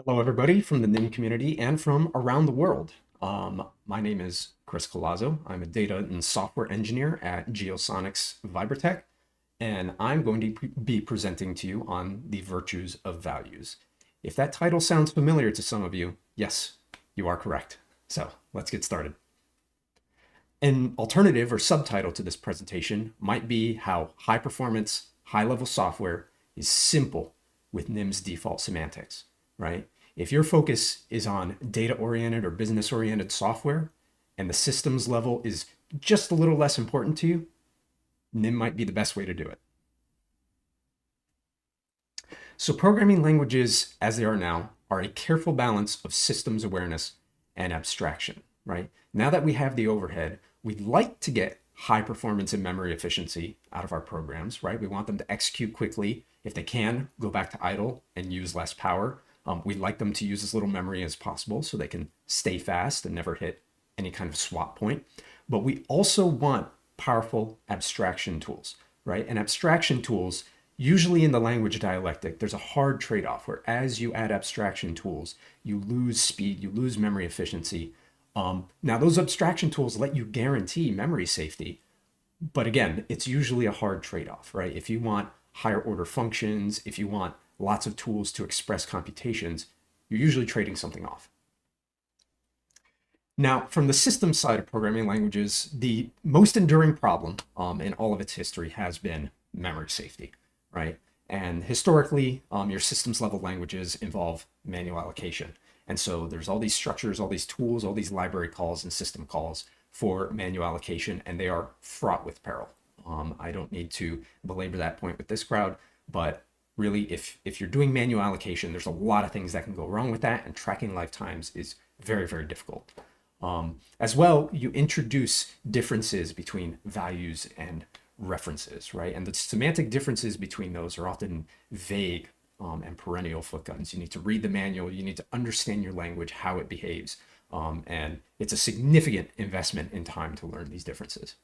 Hello, everybody from the NIM community and from around the world. My name is Chris Collazo. I'm a data and software engineer at Geosonics Vibratech, and I'm going to be presenting to you on the virtues of values. If that title sounds familiar to some of you, yes, you are correct. So let's get started. An alternative or subtitle to this presentation might be how high performance, high level software is simple with NIM's default semantics, right? If your focus is on data oriented or business oriented software and the systems level is just a little less important to you, NIM might be the best way to do it. So programming languages as they are now are a careful balance of systems awareness and abstraction, right? Now that we have the overhead, we'd like to get high performance and memory efficiency out of our programs, right? We want them to execute quickly. If they can, go back to idle and use less power. We'd like them to use as little memory as possible so they can stay fast and never hit any kind of swap point. But we also want powerful abstraction tools, right? And abstraction tools, usually in the language dialectic, there's a hard trade-off where as you add abstraction tools, you lose speed, you lose memory efficiency. Now, those abstraction tools let you guarantee memory safety, but again, it's usually a hard trade-off, right? If you want higher order functions, if you want lots of tools to express computations, you're usually trading something off. Now, from the system side of programming languages, the most enduring problem in all of its history has been memory safety, right? And historically, your systems level languages involve manual allocation. And so there's all these structures, all these tools, all these library calls and system calls for manual allocation, and they are fraught with peril. I don't need to belabor that point with this crowd, but really, if you're doing manual allocation, there's a lot of things that can go wrong with that, and tracking lifetimes is very, very difficult. As well, you introduce differences between values and references, right? And the semantic differences between those are often vague and perennial foot guns. You need to read the manual, you need to understand your language, how it behaves, and it's a significant investment in time to learn these differences.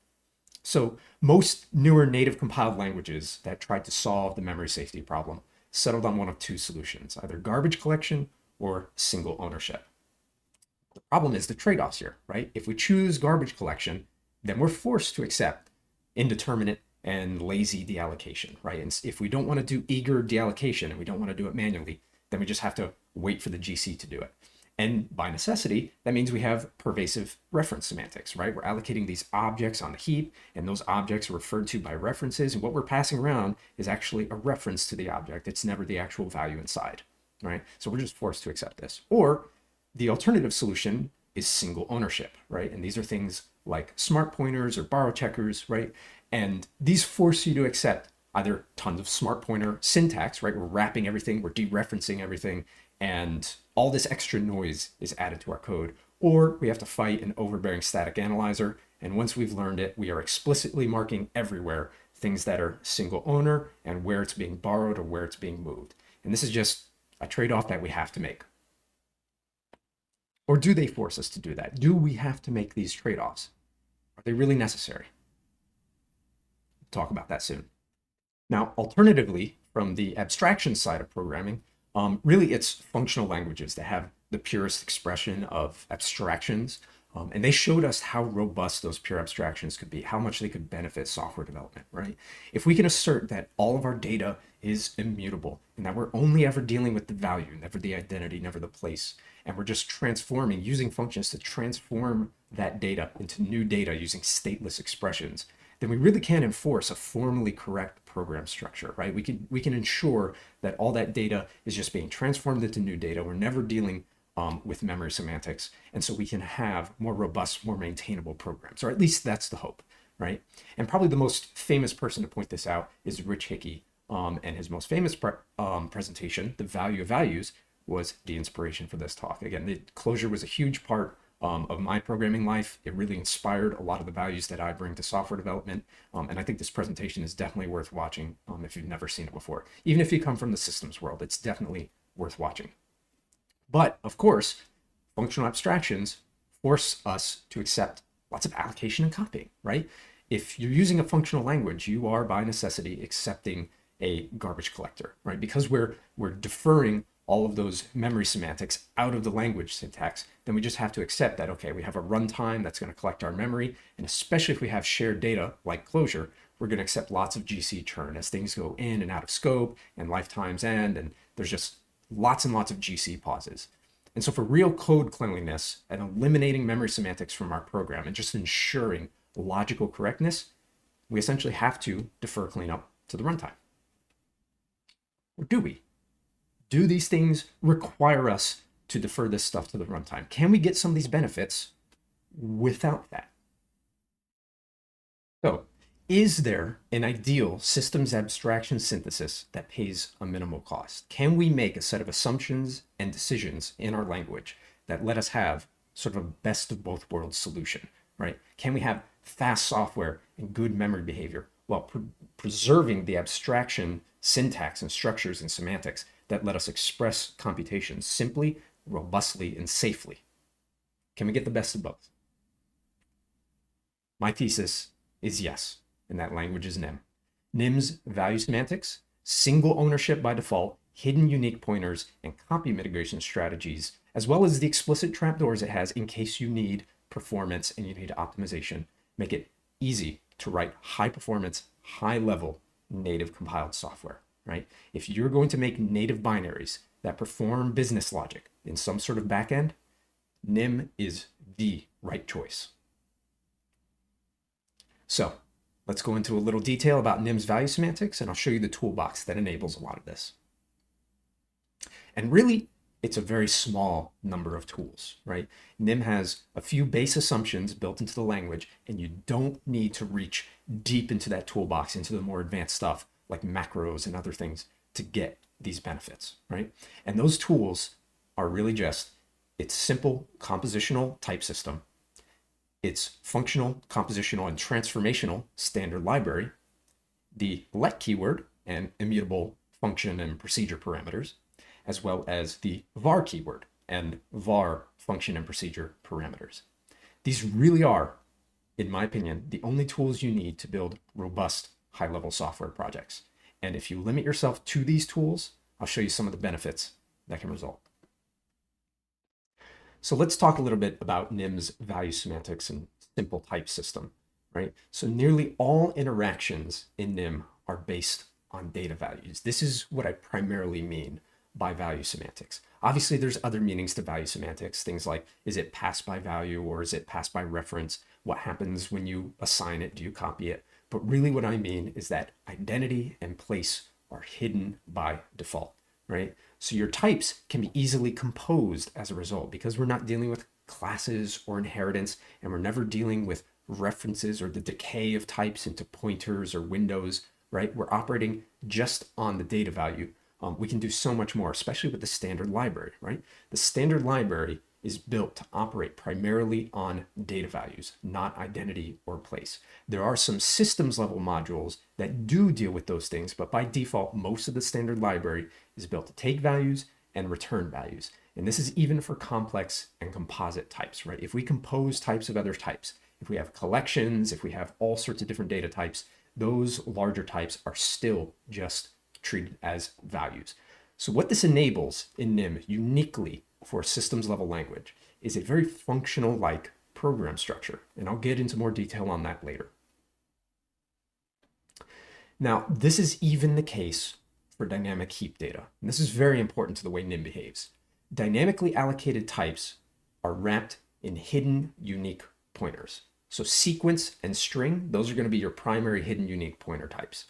So most newer native compiled languages that tried to solve the memory safety problem settled on one of two solutions, either garbage collection or single ownership. The problem is the trade-offs here, right? If we choose garbage collection, then we're forced to accept indeterminate and lazy deallocation, right? And if we don't want to do eager deallocation and we don't want to do it manually, then we just have to wait for the GC to do it. And by necessity, that means we have pervasive reference semantics, right? We're allocating these objects on the heap, and those objects are referred to by references. And what we're passing around is actually a reference to the object. It's never the actual value inside, right? So we're just forced to accept this. Or the alternative solution is single ownership, right? And these are things like smart pointers or borrow checkers, right? And these force you to accept either tons of smart pointer syntax, right? We're wrapping everything, we're dereferencing everything, and all this extra noise is added to our code. Or we have to fight an overbearing static analyzer. And once we've learned it, we are explicitly marking everywhere things that are single owner and where it's being borrowed or where it's being moved. And this is just a trade-off that we have to make. Or do they force us to do that? Do we have to make these trade-offs? Are they really necessary? We'll talk about that soon. Now, alternatively, from the abstraction side of programming, really it's functional languages that have the purest expression of abstractions. And they showed us how robust those pure abstractions could be, how much they could benefit software development, right? If we can assert that all of our data is immutable and that we're only ever dealing with the value, never the identity, never the place, and we're just transforming, using functions to transform that data into new data using stateless expressions, then we really can enforce a formally correct program structure, right? We can ensure that all that data is just being transformed into new data. We're never dealing with memory semantics. And so we can have more robust, more maintainable programs, or at least that's the hope, right? And probably the most famous person to point this out is Rich Hickey. And his most famous presentation, The Value of Values, was the inspiration for this talk. Again, the Clojure was a huge part of my programming life. It really inspired a lot of the values that I bring to software development. And I think this presentation is definitely worth watching if you've never seen it before. Even if you come from the systems world, it's definitely worth watching. But of course, functional abstractions force us to accept lots of allocation and copying, right? If you're using a functional language, you are by necessity accepting a garbage collector, right? Because we're deferring all of those memory semantics out of the language syntax, then we just have to accept that, okay, we have a runtime that's going to collect our memory. And especially if we have shared data like closure, we're going to accept lots of GC churn as things go in and out of scope and lifetimes end. And there's just lots and lots of GC pauses. And so for real code cleanliness and eliminating memory semantics from our program and just ensuring logical correctness, we essentially have to defer cleanup to the runtime. Or do we? Do these things require us to defer this stuff to the runtime? Can we get some of these benefits without that? So, is there an ideal systems abstraction synthesis that pays a minimal cost? Can we make a set of assumptions and decisions in our language that let us have sort of a best of both worlds solution, right? Can we have fast software and good memory behavior while preserving the abstraction syntax and structures and semantics that let us express computations simply, robustly, and safely? Can we get the best of both? My thesis is yes, and that language is NIM. NIM's value semantics, single ownership by default, hidden unique pointers, and copy mitigation strategies, as well as the explicit trapdoors it has in case you need performance and you need optimization, make it easy to write high performance, high level native compiled software, right? If you're going to make native binaries that perform business logic in some sort of backend, NIM is the right choice. So let's go into a little detail about NIM's value semantics, and I'll show you the toolbox that enables a lot of this. And really, it's a very small number of tools, right? NIM has a few base assumptions built into the language, and you don't need to reach deep into that toolbox, into the more advanced stuff like macros and other things to get these benefits, right? And those tools are really just, it's simple compositional type system, it's functional, compositional, and transformational standard library, the let keyword and immutable function and procedure parameters, as well as the var keyword and var function and procedure parameters. These really are, in my opinion, the only tools you need to build robust high-level software projects. And if you limit yourself to these tools, I'll show you some of the benefits that can result. So let's talk a little bit about NIM's value semantics and simple type system, right? So nearly all interactions in NIM are based on data values. This is what I primarily mean by value semantics. Obviously, there's other meanings to value semantics, things like, is it passed by value or is it passed by reference? What happens when you assign it? Do you copy it? But really what I mean is that identity and place are hidden by default, right? So your types can be easily composed as a result because we're not dealing with classes or inheritance, and we're never dealing with references or the decay of types into pointers or windows, right? We're operating just on the data value. We can do so much more, especially with the standard library, right? The standard library is built to operate primarily on data values, not identity or place. There are some systems level modules that do deal with those things, but by default, most of the standard library is built to take values and return values. And this is even for complex and composite types, right? If we compose types of other types, if we have collections, if we have all sorts of different data types, those larger types are still just treated as values. So what this enables in NIM uniquely for a systems level language is a very functional like program structure. And I'll get into more detail on that later. Now, this is even the case for dynamic heap data. And this is very important to the way NIM behaves. Dynamically allocated types are wrapped in hidden unique pointers. So sequence and string, those are going to be your primary hidden unique pointer types.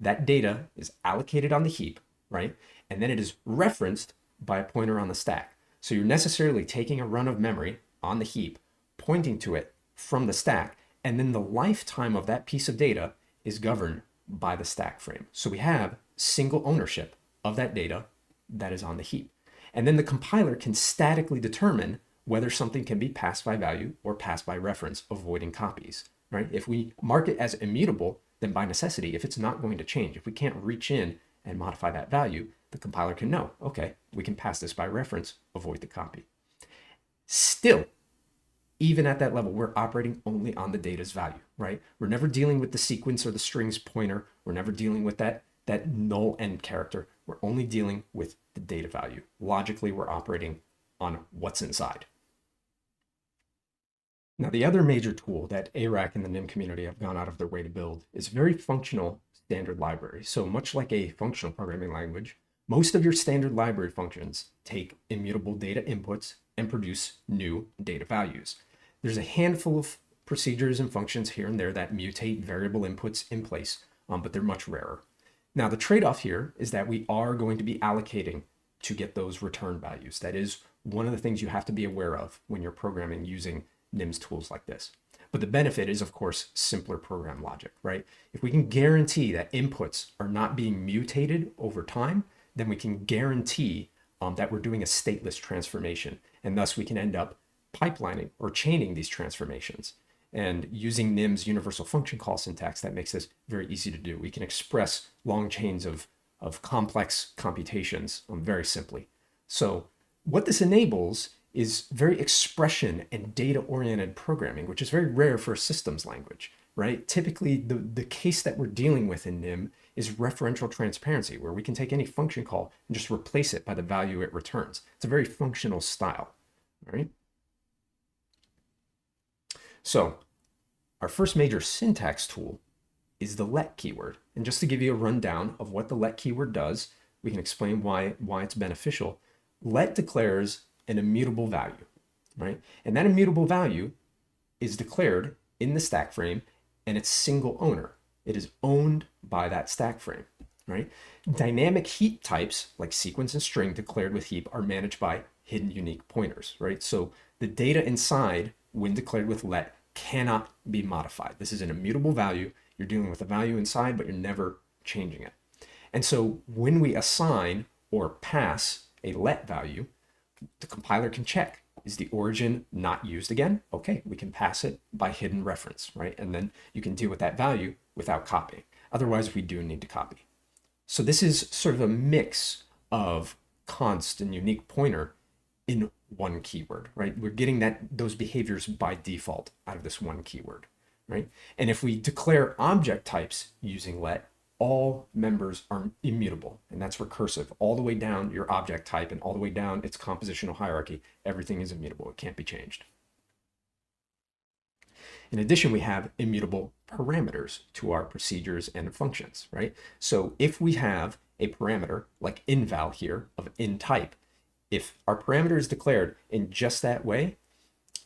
That data is allocated on the heap, right? And then it is referenced by a pointer on the stack. So you're necessarily taking a run of memory on the heap, pointing to it from the stack, and then the lifetime of that piece of data is governed by the stack frame. So we have single ownership of that data that is on the heap. And then the compiler can statically determine whether something can be passed by value or passed by reference, avoiding copies, right? If we mark it as immutable, then by necessity, if it's not going to change, if we can't reach in and modify that value, the compiler can know, okay, we can pass this by reference, avoid the copy. Still, even at that level, we're operating only on the data's value, right? We're never dealing with the sequence or the strings pointer. We're never dealing with that null end character. We're only dealing with the data value. Logically, we're operating on what's inside. Now, the other major tool that ARAC and the NIM community have gone out of their way to build is very functional standard library. So much like a functional programming language, most of your standard library functions take immutable data inputs and produce new data values. There's a handful of procedures and functions here and there that mutate variable inputs in place, but they're much rarer. Now, the trade-off here is that we are going to be allocating to get those return values. That is one of the things you have to be aware of when you're programming using NIMS tools like this. But the benefit is, of course, simpler program logic, right? If we can guarantee that inputs are not being mutated over time, then we can guarantee that we're doing a stateless transformation. And thus we can end up pipelining or chaining these transformations. And using NIM's universal function call syntax, that makes this very easy to do. We can express long chains of complex computations very simply. So what this enables is very expression and data-oriented programming, which is very rare for a systems language, right? Typically, the case that we're dealing with in NIM is referential transparency, where we can take any function call and just replace it by the value it returns. It's a very functional style, right? So our first major syntax tool is the let keyword. And just to give you a rundown of what the let keyword does, we can explain why it's beneficial. Let declares an immutable value, right? And that immutable value is declared in the stack frame, and it's single owner. It is owned by that stack frame, right? Dynamic heap types like sequence and string declared with heap are managed by hidden unique pointers, right? So the data inside, when declared with let, cannot be modified. This is an immutable value. You're dealing with a value inside, but you're never changing it. And so when we assign or pass a let value, the compiler can check, is the origin not used again? Okay, we can pass it by hidden reference, right? And then you can deal with that value without copying. Otherwise, we do need to copy. So this is sort of a mix of const and unique pointer in one keyword, right? We're getting those behaviors by default out of this one keyword, right? And if we declare object types using let, all members are immutable, and that's recursive. All the way down your object type and all the way down its compositional hierarchy, everything is immutable. It can't be changed. In addition, we have immutable parameters to our procedures and functions, right? So if we have a parameter like inval here of in type, if our parameter is declared in just that way,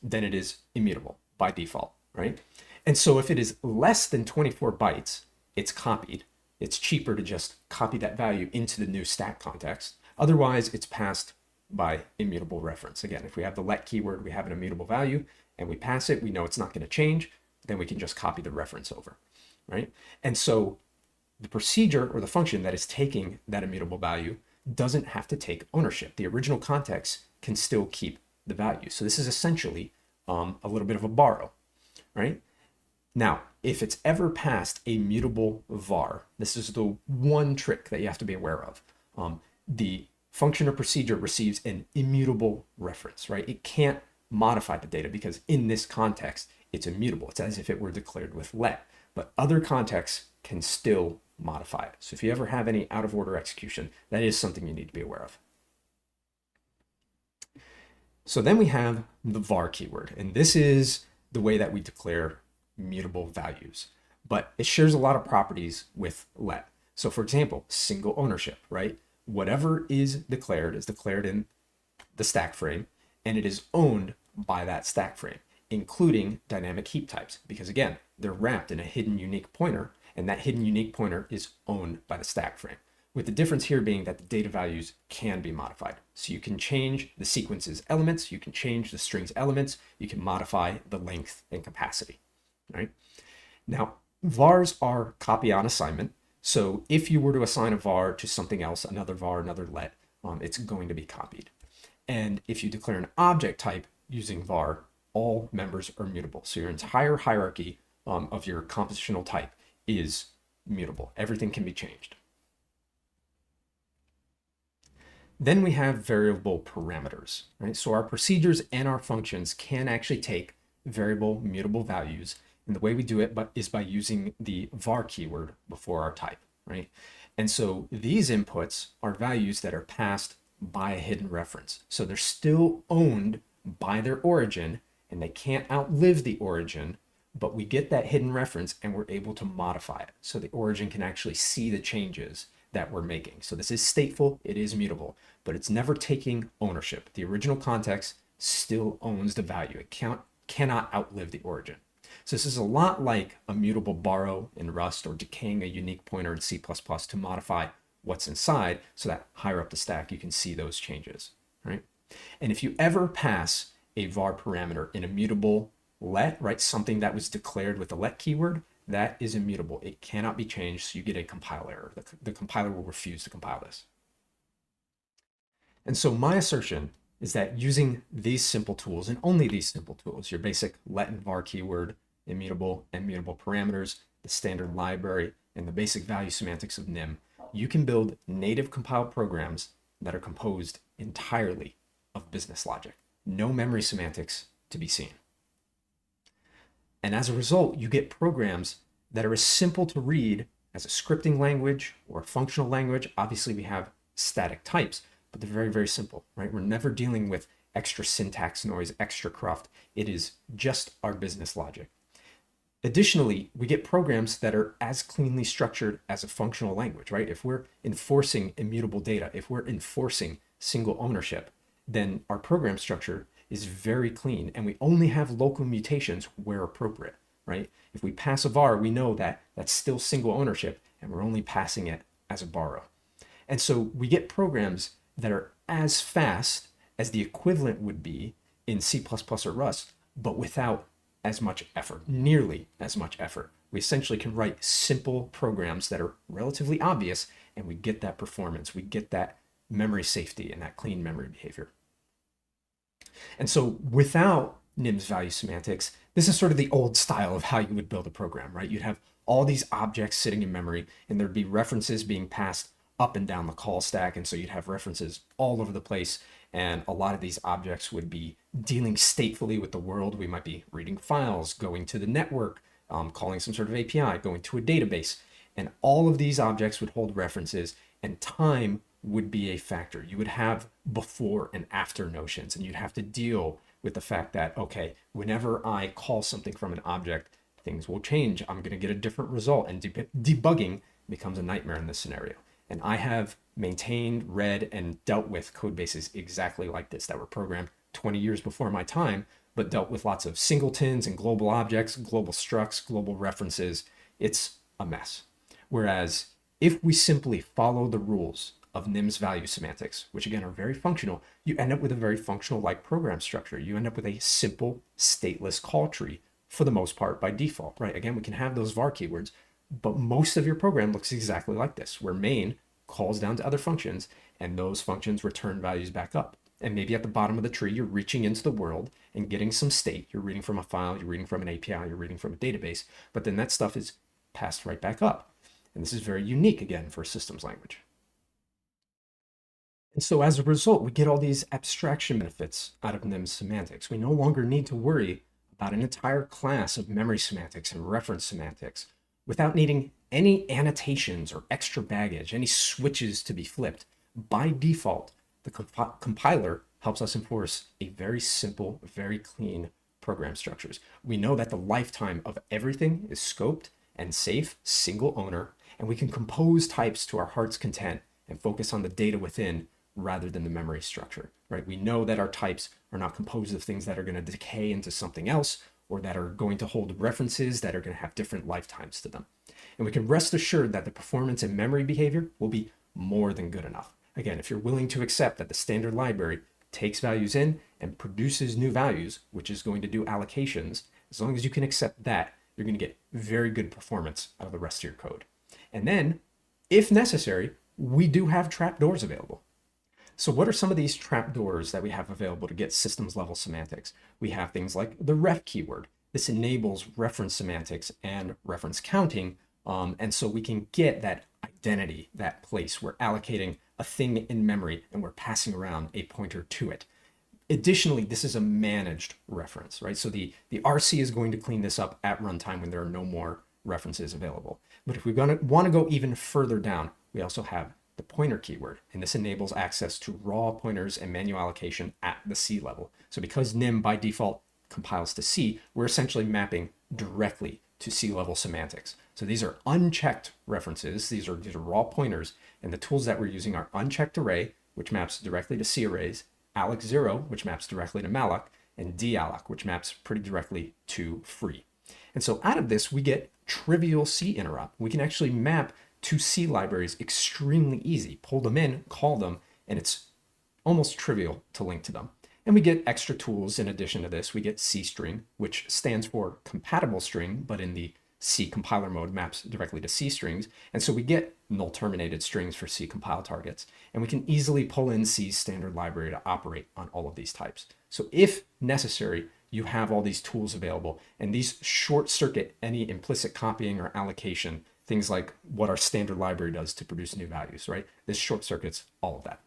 then it is immutable by default, right? And so if it is less than 24 bytes, it's copied. It's cheaper to just copy that value into the new stack context. Otherwise, it's passed by immutable reference. Again, if we have the let keyword, we have an immutable value, and we pass it, we know it's not going to change, then we can just copy the reference over, right? And so the procedure or the function that is taking that immutable value doesn't have to take ownership. The original context can still keep the value. So this is essentially a little bit of a borrow, right? Now, if it's ever passed a mutable var, this is the one trick that you have to be aware of. The function or procedure receives an immutable reference, right? It can't modify the data because in this context, it's immutable. It's as if it were declared with let, but other contexts can still modify it. So if you ever have any out of order execution, that is something you need to be aware of. So then we have the var keyword, and this is the way that we declare mutable values, but it shares a lot of properties with let. So for example, single ownership, right? Whatever is declared in the stack frame, and it is owned by that stack frame, including dynamic heap types, because again, they're wrapped in a hidden unique pointer, and that hidden unique pointer is owned by the stack frame, with the difference here being that the data values can be modified. So you can change the sequence's elements, you can change the string's elements, you can modify the length and capacity. Right? Now, vars are copy on assignment. So if you were to assign a var to something else, another var, another let, it's going to be copied. And if you declare an object type using var, all members are mutable. So your entire hierarchy of your compositional type is mutable. Everything can be changed. Then we have variable parameters, right? So our procedures and our functions can actually take variable mutable values. And the way we do it is by using the var keyword before our type, right? And so these inputs are values that are passed by a hidden reference. So they're still owned by their origin and they can't outlive the origin, but we get that hidden reference and we're able to modify it. So the origin can actually see the changes that we're making. So this is stateful, it is mutable, but it's never taking ownership. The original context still owns the value. It cannot outlive the origin. So this is a lot like a mutable borrow in Rust or decaying a unique pointer in C++ to modify what's inside so that higher up the stack you can see those changes, right? And if you ever pass a var parameter in a mutable let, right, something that was declared with the let keyword, that is immutable. It cannot be changed, so you get a compile error. The compiler will refuse to compile this. And so my assertion is that using these simple tools, and only these simple tools, your basic let and var keyword, immutable and mutable parameters, the standard library, and the basic value semantics of Nim, you can build native compiled programs that are composed entirely of business logic. No memory semantics to be seen. And as a result, you get programs that are as simple to read as a scripting language or a functional language. Obviously, we have static types, but they're very, very simple, right? We're never dealing with extra syntax noise, extra cruft. It is just our business logic. Additionally, we get programs that are as cleanly structured as a functional language, right? If we're enforcing immutable data, if we're enforcing single ownership, then our program structure is very clean and we only have local mutations where appropriate, right? If we pass a var, we know that that's still single ownership and we're only passing it as a borrow. And so we get programs that are as fast as the equivalent would be in C++ or Rust, but without as much effort, nearly as much effort. We essentially can write simple programs that are relatively obvious and we get that performance, we get that memory safety and that clean memory behavior. And so without Nim's value semantics, this is sort of the old style of how you would build a program, right? You'd have all these objects sitting in memory and there'd be references being passed up and down the call stack. And so you'd have references all over the place. And a lot of these objects would be dealing statefully with the world. We might be reading files, going to the network, calling some sort of API, going to a database. And all of these objects would hold references and time would be a factor. You would have before and after notions, and you'd have to deal with the fact that, okay, whenever I call something from an object, things will change. I'm going to get a different result, and debugging becomes a nightmare in this scenario. And I have maintained, read, and dealt with code bases exactly like this that were programmed 20 years before my time, but dealt with lots of singletons and global objects, global structs, global references. It's a mess. Whereas if we simply follow the rules of Nim's value semantics, which again are very functional, you end up with a very functional like program structure. You end up with a simple stateless call tree for the most part by default, right? Again, we can have those var keywords, but most of your program looks exactly like this, where main calls down to other functions and those functions return values back up. And maybe at the bottom of the tree, you're reaching into the world and getting some state. You're reading from a file, you're reading from an API, you're reading from a database, but then that stuff is passed right back up. And this is very unique again for a systems language. And so as a result, we get all these abstraction benefits out of NIM semantics. We no longer need to worry about an entire class of memory semantics and reference semantics without needing any annotations or extra baggage, any switches to be flipped. By default, the compiler helps us enforce a very simple, very clean program structures. We know that the lifetime of everything is scoped and safe, single owner, and we can compose types to our heart's content and focus on the data within rather than the memory structure, right? We know that our types are not composed of things that are going to decay into something else or that are going to hold references that are going to have different lifetimes to them. And we can rest assured that the performance and memory behavior will be more than good enough. Again, if you're willing to accept that the standard library takes values in and produces new values, which is going to do allocations, as long as you can accept that, you're going to get very good performance out of the rest of your code. And then, if necessary, we do have trapdoors available. So what are some of these trapdoors that we have available to get systems level semantics? We have things like the ref keyword. This enables reference semantics and reference counting. And so we can get that identity, that place. We're allocating a thing in memory and we're passing around a pointer to it. Additionally, this is a managed reference, right? So the RC is going to clean this up at runtime when there are no more references available. But if we want to go even further down, we we also have the pointer keyword, and this enables access to raw pointers and manual allocation at the C level. So because nim by default compiles to C, we're essentially mapping directly to C level semantics. So these are unchecked references. These are raw pointers, and the tools that we're using are unchecked array, which maps directly to C arrays, alloc0, which maps directly to malloc, and dalloc, which maps pretty directly to free. And so out of this, we get trivial C interrupt. We can actually map to C libraries extremely easy, pull them in, call them, and it's almost trivial to link to them. And we get extra tools in addition to this. We get C string, which stands for compatible string, but in the C compiler mode maps directly to C strings. And so we get null terminated strings for C compile targets. And we can easily pull in C's standard library to operate on all of these types. So if necessary, you have all these tools available, and these short circuit any implicit copying or allocation, things like what our standard library does to produce new values, right? This short circuits all of that.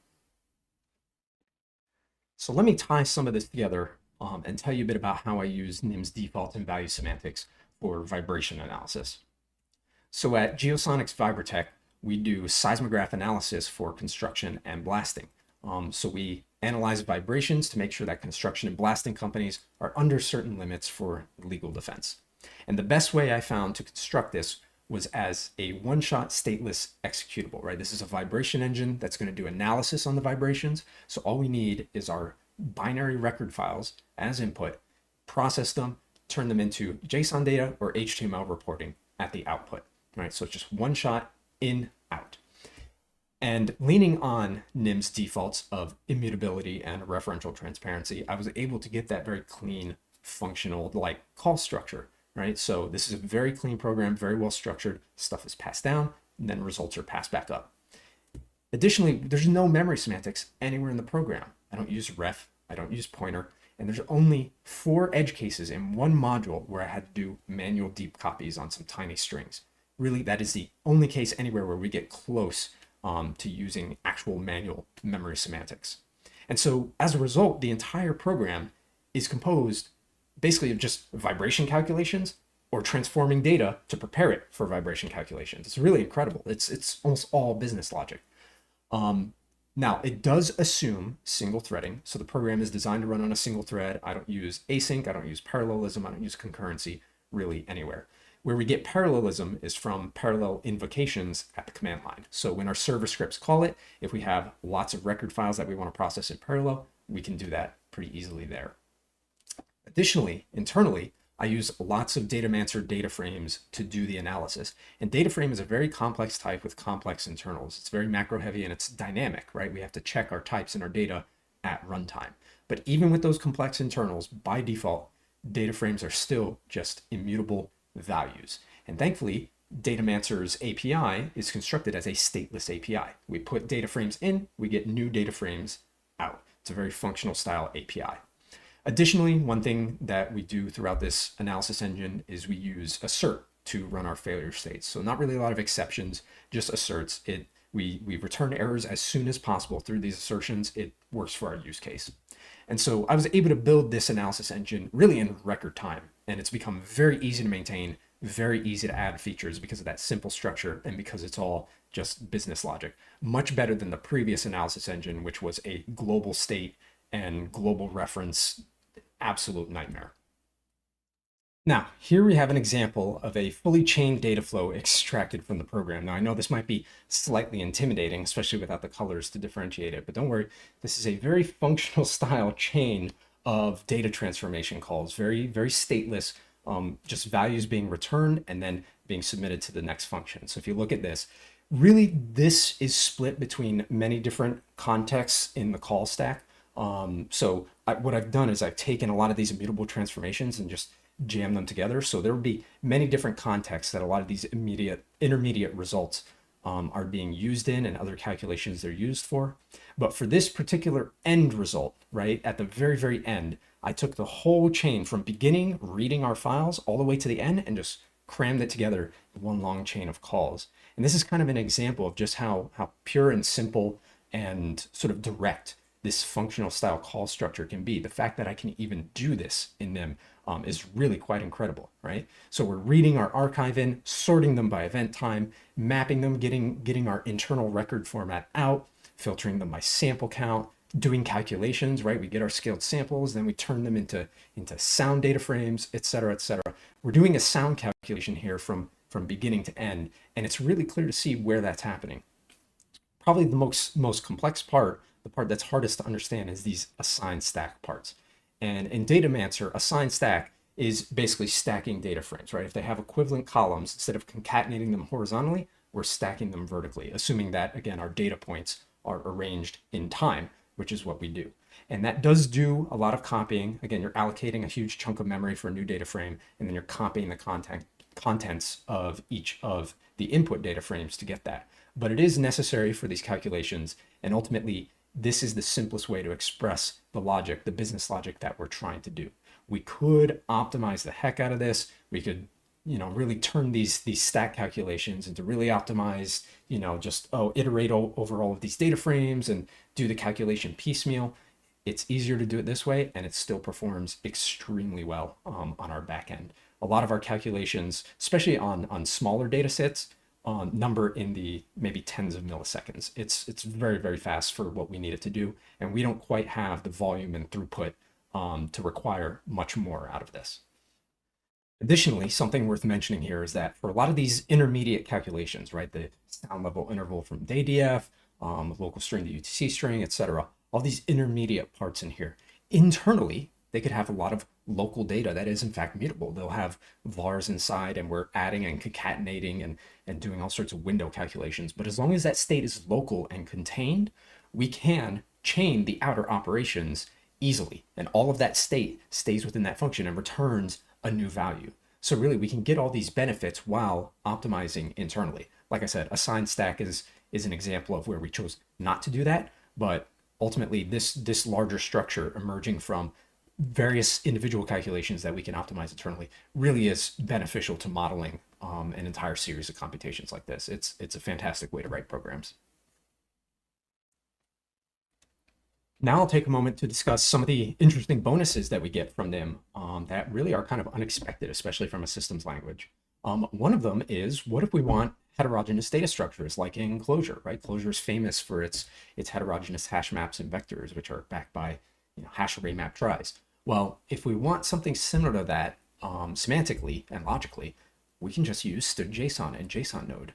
So let me tie some of this together and tell you a bit about how I use NIM's default and value semantics for vibration analysis. So at Geosonics Vibratech, we do seismograph analysis for construction and blasting. So we analyze vibrations to make sure that construction and blasting companies are under certain limits for legal defense. And the best way I found to construct this was as a one-shot stateless executable, right? This is a vibration engine that's going to do analysis on the vibrations. So all we need is our binary record files as input, process them, turn them into JSON data or HTML reporting at the output, right? So it's just one shot in, out. And leaning on NIM's defaults of immutability and referential transparency, I was able to get that very clean, functional, like call structure, right? So this is a very clean program, very well structured. Stuff is passed down, and then results are passed back up. Additionally, there's no memory semantics anywhere in the program. I don't use ref, I don't use pointer, and there's only 4 edge cases in one module where I had to do manual deep copies on some tiny strings. Really, that is the only case anywhere where we get close to using actual manual memory semantics. And so as a result, the entire program is composed basically of just vibration calculations or transforming data to prepare it for vibration calculations. It's really incredible. It's almost all business logic. Now, it does assume single threading. So the program is designed to run on a single thread. I don't use async, I don't use parallelism, I don't use concurrency really anywhere. Where we get parallelism is from parallel invocations at the command line. So when our server scripts call it, if we have lots of record files that we want to process in parallel, we can do that pretty easily there. Additionally, internally, I use lots of Datamancer data frames to do the analysis. And data frame is a very complex type with complex internals. It's very macro heavy and it's dynamic, right? We have to check our types in our data at runtime. But even with those complex internals, by default, data frames are still just immutable values. And thankfully, Datamancer's API is constructed as a stateless API. We put data frames in, we get new data frames out. It's a very functional style API. Additionally, one thing that we do throughout this analysis engine is we use assert to run our failure states. So not really a lot of exceptions, just asserts. We return errors as soon as possible through these assertions. It works for our use case. And so I was able to build this analysis engine really in record time. And it's become very easy to maintain, very easy to add features because of that simple structure and because it's all just business logic. Much better than the previous analysis engine, which was a global state and global reference, absolute nightmare. Now, here we have an example of a fully chained data flow extracted from the program. Now, I know this might be slightly intimidating, especially without the colors to differentiate it, but don't worry, this is a very functional style chain of data transformation calls, very, very stateless, just values being returned and then being submitted to the next function. So if you look at this, really this is split between many different contexts in the call stack. What I've done is I've taken a lot of these immutable transformations and just jam them together. So there will be many different contexts that a lot of these intermediate results are being used in and other calculations they're used for. But for this particular end result, right, at the very, very end, I took the whole chain from beginning, reading our files, all the way to the end and just crammed it together in one long chain of calls. And this is kind of an example of just how pure and simple and sort of direct this functional style call structure can be. The fact that I can even do this in them is really quite incredible, right? So we're reading our archive in, sorting them by event time, mapping them, getting our internal record format out, filtering them by sample count, doing calculations, right? We get our scaled samples, then we turn them into sound data frames, et cetera, et cetera. We're doing a sound calculation here from beginning to end, and it's really clear to see where that's happening. Probably the most complex part, the part that's hardest to understand, is these assigned stack parts. And in Datamancer, assigned stack is basically stacking data frames, right? If they have equivalent columns, instead of concatenating them horizontally, we're stacking them vertically, assuming that, again, our data points are arranged in time, which is what we do. And that does do a lot of copying. Again, you're allocating a huge chunk of memory for a new data frame, and then you're copying the contents of each of the input data frames to get that. But it is necessary for these calculations, and ultimately, this is the simplest way to express the logic, the business logic that we're trying to do. We could optimize the heck out of this. We could, really turn these stack calculations into really optimized, just, iterate over all of these data frames and do the calculation piecemeal. It's easier to do it this way, and it still performs extremely well on our back end. A lot of our calculations, especially on smaller data sets, number in the maybe tens of milliseconds. It's very, very fast for what we need it to do, and we don't quite have the volume and throughput to require much more out of this. Additionally, something worth mentioning here is that for a lot of these intermediate calculations, right, the sound level interval from DDF, local string to UTC string, etc., all these intermediate parts in here, internally, they could have a lot of local data that is in fact mutable. They'll have vars inside, and we're adding and concatenating and doing all sorts of window calculations. But as long as that state is local and contained, we can chain the outer operations easily. And all of that state stays within that function and returns a new value. So really, we can get all these benefits while optimizing internally. Like I said, assigned stack is an example of where we chose not to do that. But ultimately, this larger structure emerging from various individual calculations that we can optimize internally really is beneficial to modeling an entire series of computations like this. It's a fantastic way to write programs. Now I'll take a moment to discuss some of the interesting bonuses that we get from NIM that really are kind of unexpected, especially from a systems language. One of them is, what if we want heterogeneous data structures like in Clojure, right? Clojure is famous for its heterogeneous hash maps and vectors, which are backed by hash array map tries. Well, if we want something similar to that semantically and logically, we can just use std.json and JSON node.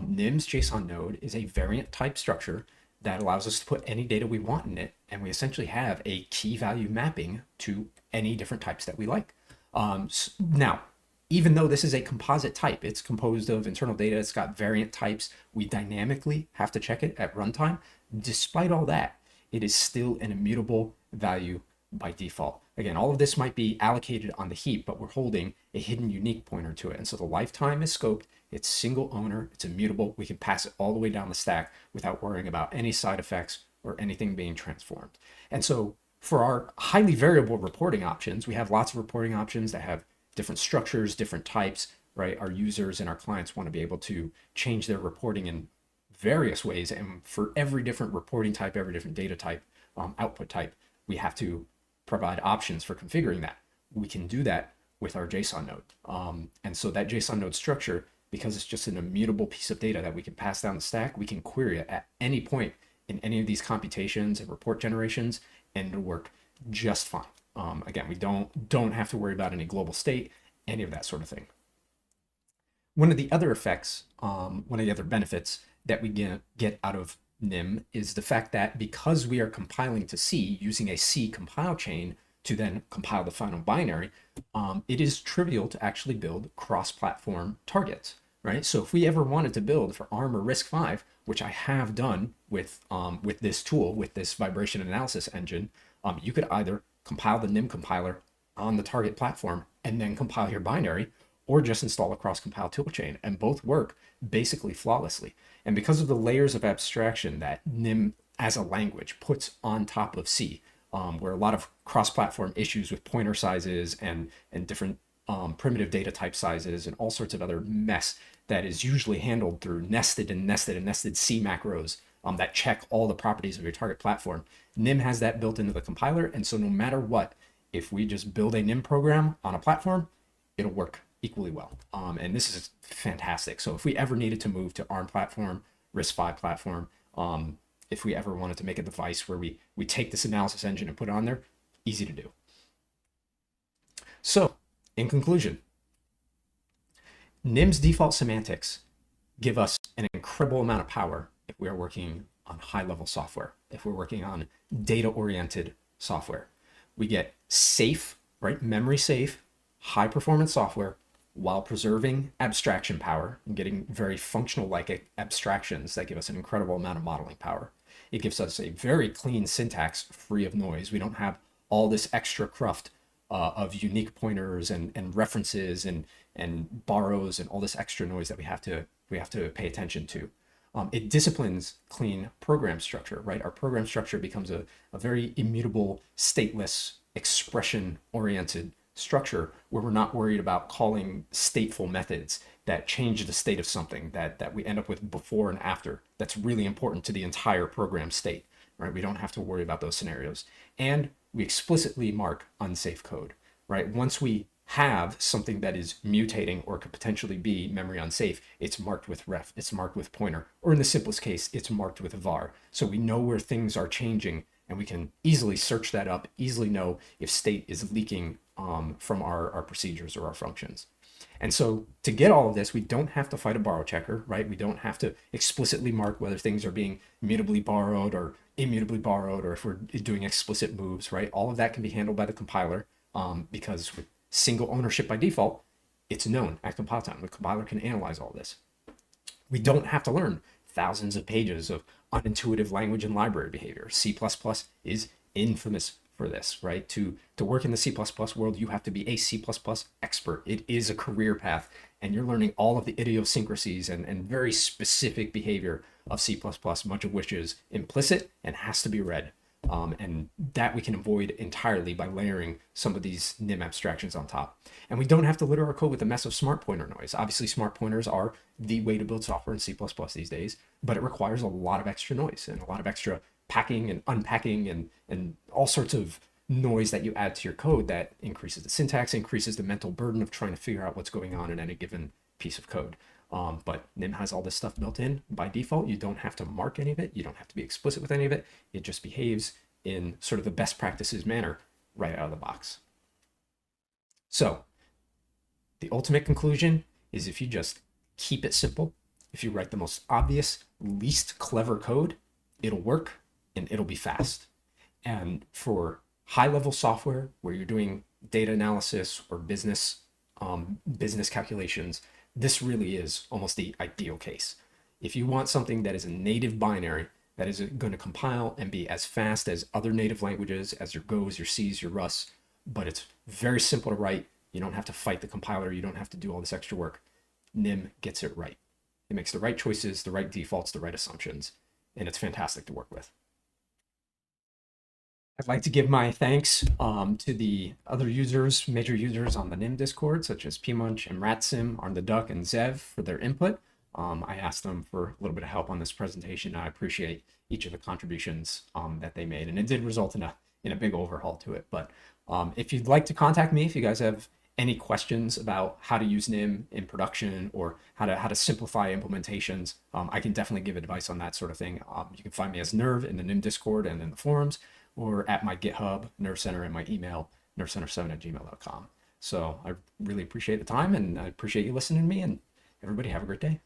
NIM's JSON node is a variant type structure that allows us to put any data we want in it, and we essentially have a key value mapping to any different types that we like. Now, even though this is a composite type, it's composed of internal data, it's got variant types, we dynamically have to check it at runtime. Despite all that, it is still an immutable value by default. Again, all of this might be allocated on the heap, but we're holding a hidden unique pointer to it. And so the lifetime is scoped, it's single owner, it's immutable. We can pass it all the way down the stack without worrying about any side effects or anything being transformed. And so for our highly variable reporting options, we have lots of reporting options that have different structures, different types, right? Our users and our clients want to be able to change their reporting in various ways. And for every different reporting type, every different data type, output type, we have to provide options for configuring that. We can do that with our JSON node. And so that JSON node structure, because it's just an immutable piece of data that we can pass down the stack, we can query it at any point in any of these computations and report generations, and it'll work just fine. Again, we don't have to worry about any global state, any of that sort of thing. One of the other effects, one of the other benefits that we get out of NIM is the fact that because we are compiling to C using a C compile chain to then compile the final binary, it is trivial to actually build cross-platform targets, right? So if we ever wanted to build for ARM or RISC-V, which I have done with this tool, with this vibration analysis engine, you could either compile the NIM compiler on the target platform and then compile your binary, or just install a cross-compile toolchain, and both work basically flawlessly. And because of the layers of abstraction that NIM as a language puts on top of C, where a lot of cross-platform issues with pointer sizes and different primitive data type sizes and all sorts of other mess that is usually handled through nested and nested and nested C macros that check all the properties of your target platform, NIM has that built into the compiler, and so no matter what, if we just build a NIM program on a platform, it'll work equally well. And this is fantastic. So if we ever needed to move to ARM platform, RISC-V platform, if we ever wanted to make a device where we take this analysis engine and put it on there, easy to do. So in conclusion, NIM's default semantics give us an incredible amount of power if we are working on high-level software, if we're working on data-oriented software. We get safe, right, memory-safe, high-performance software while preserving abstraction power and getting very functional-like abstractions that give us an incredible amount of modeling power. It gives us a very clean syntax free of noise. We don't have all this extra cruft of unique pointers and references and borrows and all this extra noise that we have to pay attention to. It disciplines clean program structure, right? Our program structure becomes a very immutable, stateless, expression-oriented structure where we're not worried about calling stateful methods that change the state of something that we end up with before and after. That's really important to the entire program state, right? We don't have to worry about those scenarios. And we explicitly mark unsafe code, right? Once we have something that is mutating or could potentially be memory unsafe, it's marked with ref, it's marked with pointer, or in the simplest case, it's marked with var. So we know where things are changing and we can easily search that up, easily know if state is leaking from our procedures or our functions. And so to get all of this, we don't have to fight a borrow checker, right? We don't have to explicitly mark whether things are being mutably borrowed or immutably borrowed, or if we're doing explicit moves, right? All of that can be handled by the compiler because with single ownership by default, it's known at compile time. The compiler can analyze all this. We don't have to learn thousands of pages of unintuitive language and library behavior. C++ is infamous for this, right? To work in the C++ world, you have to be a C++ expert. It is a career path, and you're learning all of the idiosyncrasies and very specific behavior of C++, much of which is implicit and has to be read. And that we can avoid entirely by layering some of these NIM abstractions on top. And we don't have to litter our code with a mess of smart pointer noise. Obviously, smart pointers are the way to build software in C++ these days, but it requires a lot of extra noise and a lot of extra packing and unpacking and all sorts of noise that you add to your code that increases the syntax, increases the mental burden of trying to figure out what's going on in any given piece of code. But NIM has all this stuff built in by default. You don't have to mark any of it. You don't have to be explicit with any of it. It just behaves in sort of the best practices manner right out of the box. So the ultimate conclusion is if you just keep it simple, if you write the most obvious, least clever code, it'll work and it'll be fast. And for high-level software where you're doing data analysis or business calculations, this really is almost the ideal case. If you want something that is a native binary that is going to compile and be as fast as other native languages, as your Go's, your C's, your Rust's, but it's very simple to write, you don't have to fight the compiler, you don't have to do all this extra work, NIM gets it right. It makes the right choices, the right defaults, the right assumptions, and it's fantastic to work with. I'd like to give my thanks to the other users, major users on the NIM Discord, such as pmunch, Mratsim, Arn the Duck, and Zev for their input. I asked them for a little bit of help on this presentation. I appreciate each of the contributions that they made, and it did result in a big overhaul to it. But if you'd like to contact me, if you guys have any questions about how to use NIM in production or how to simplify implementations, I can definitely give advice on that sort of thing. You can find me as Nerve in the NIM Discord and in the forums, or at my GitHub, Nerve Center, and my email, nervecenter7@gmail.com. So I really appreciate the time, and I appreciate you listening to me, and everybody have a great day.